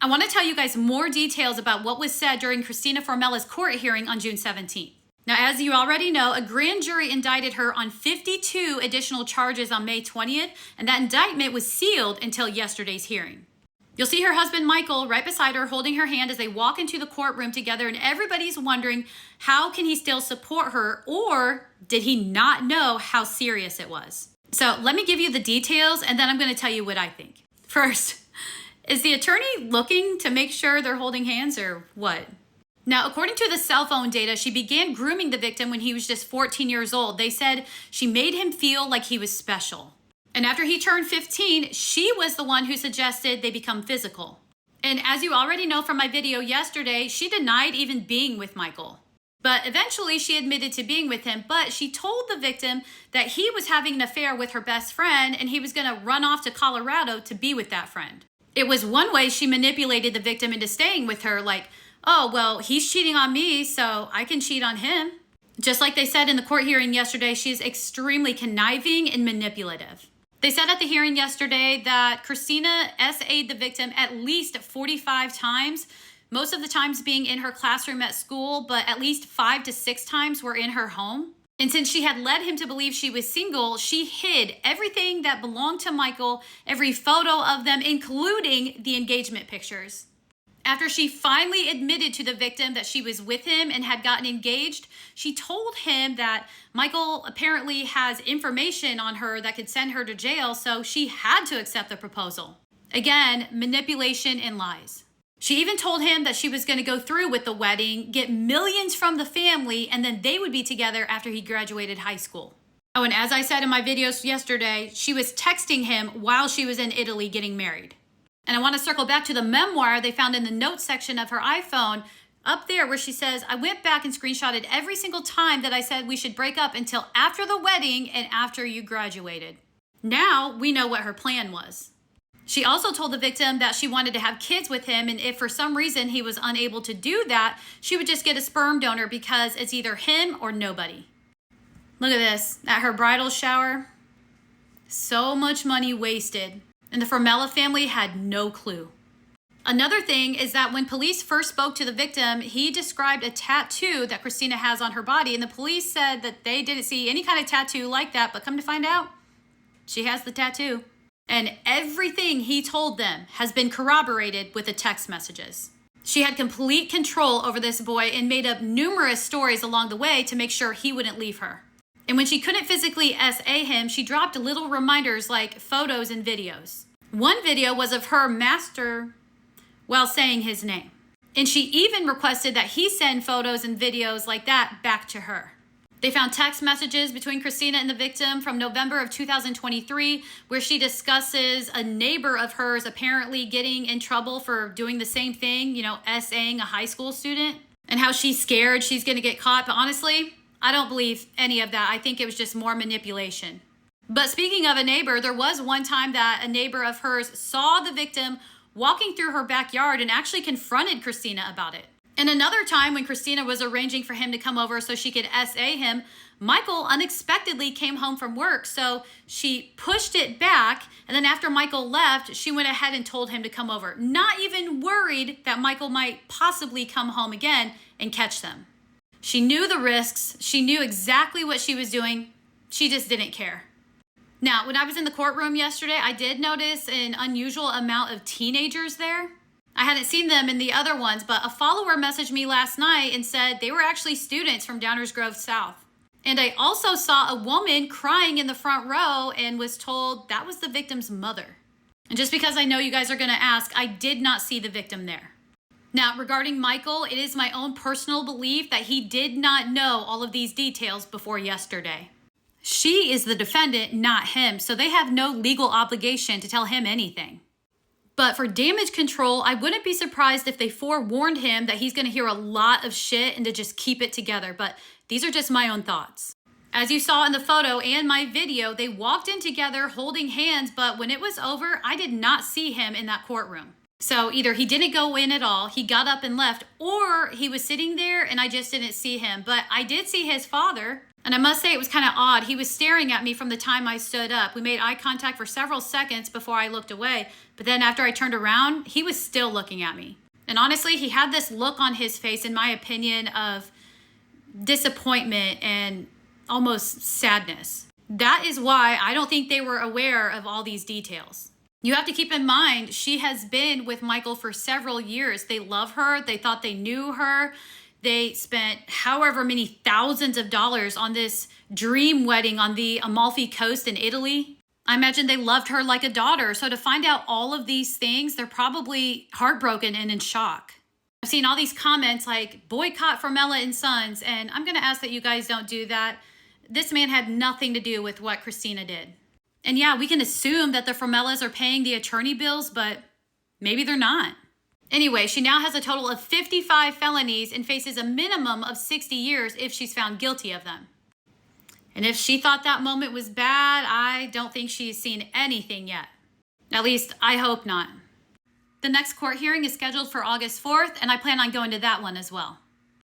I want to tell you guys more details about what was said during Christina Formella's court hearing on June 17th. Now, as you already know, a grand jury indicted her on 52 additional charges on May 20th, and that indictment was sealed until yesterday's hearing. You'll see her husband, Michael, right beside her, holding her hand as they walk into the courtroom together, and everybody's wondering, how can he still support her, or did he not know how serious it was? So let me give you the details, and then I'm going to tell you what I think. First, is the attorney looking to make sure they're holding hands, or what? Now, according to the cell phone data, she began grooming the victim when he was just 14 years old. They said she made him feel like he was special. And after he turned 15, she was the one who suggested they become physical. And as you already know from my video yesterday, she denied even being with Michael. But eventually she admitted to being with him, but she told the victim that he was having an affair with her best friend and he was going to run off to Colorado to be with that friend. It was one way she manipulated the victim into staying with her, like, oh, well, he's cheating on me, so I can cheat on him. Just like they said in the court hearing yesterday, she's extremely conniving and manipulative. They said at the hearing yesterday that Christina SA'd the victim at least 45 times, most of the times being in her classroom at school, but at least 5 to 6 times were in her home. And since she had led him to believe she was single, she hid everything that belonged to Michael, every photo of them, including the engagement pictures. After she finally admitted to the victim that she was with him and had gotten engaged, she told him that Michael apparently has information on her that could send her to jail, so she had to accept the proposal. Again, manipulation and lies. She even told him that she was going to go through with the wedding, get millions from the family, and then they would be together after he graduated high school. Oh, and as I said in my videos yesterday, she was texting him while she was in Italy getting married. And I want to circle back to the memoir they found in the notes section of her iPhone, up there where she says, I went back and screenshotted every single time that I said we should break up until after the wedding and after you graduated. Now we know what her plan was. She also told the victim that she wanted to have kids with him, and if for some reason he was unable to do that, she would just get a sperm donor because it's either him or nobody. Look at this, at her bridal shower. So much money wasted. And the Formella family had no clue. Another thing is that when police first spoke to the victim, he described a tattoo that Christina has on her body, and the police said that they didn't see any kind of tattoo like that, but come to find out, she has the tattoo. And everything he told them has been corroborated with the text messages. She had complete control over this boy and made up numerous stories along the way to make sure he wouldn't leave her. And when she couldn't physically SA him, she dropped little reminders like photos and videos. One video was of her master while saying his name. And she even requested that he send photos and videos like that back to her. They found text messages between Christina and the victim from November of 2023, where she discusses a neighbor of hers apparently getting in trouble for doing the same thing, SAing a high school student, and how she's scared she's going to get caught. But honestly, I don't believe any of that. I think it was just more manipulation. But speaking of a neighbor, there was one time that a neighbor of hers saw the victim walking through her backyard and actually confronted Christina about it. And another time when Christina was arranging for him to come over so she could SA him, Michael unexpectedly came home from work, so she pushed it back, and then after Michael left, she went ahead and told him to come over, not even worried that Michael might possibly come home again and catch them. She knew the risks, she knew exactly what she was doing, she just didn't care. Now, when I was in the courtroom yesterday, I did notice an unusual amount of teenagers there. I hadn't seen them in the other ones, but a follower messaged me last night and said they were actually students from Downers Grove South. And I also saw a woman crying in the front row and was told that was the victim's mother. And just because I know you guys are going to ask, I did not see the victim there. Now, regarding Michael, it is my own personal belief that he did not know all of these details before yesterday. She is the defendant, not him, so they have no legal obligation to tell him anything. But for damage control, I wouldn't be surprised if they forewarned him that he's going to hear a lot of shit and to just keep it together. But these are just my own thoughts. As you saw in the photo and my video, they walked in together holding hands, but when it was over, I did not see him in that courtroom. So either he didn't go in at all, he got up and left, or he was sitting there and I just didn't see him. But I did see his father. And I must say it was kind of odd. He was staring at me from the time I stood up. We made eye contact for several seconds before I looked away. But then after I turned around, he was still looking at me. And honestly, he had this look on his face, in my opinion, of disappointment and almost sadness. That is why I don't think they were aware of all these details. You have to keep in mind, she has been with Michael for several years. They love her. They thought they knew her. They spent however many thousands of dollars on this dream wedding on the Amalfi Coast in Italy. I imagine they loved her like a daughter. So to find out all of these things, they're probably heartbroken and in shock. I've seen all these comments like, boycott Formella and Sons. And I'm going to ask that you guys don't do that. This man had nothing to do with what Christina did. And yeah, we can assume that the Formellas are paying the attorney bills, but maybe they're not. Anyway, she now has a total of 55 felonies and faces a minimum of 60 years if she's found guilty of them. And if she thought that moment was bad, I don't think she's seen anything yet. At least, I hope not. The next court hearing is scheduled for August 4th, and I plan on going to that one as well.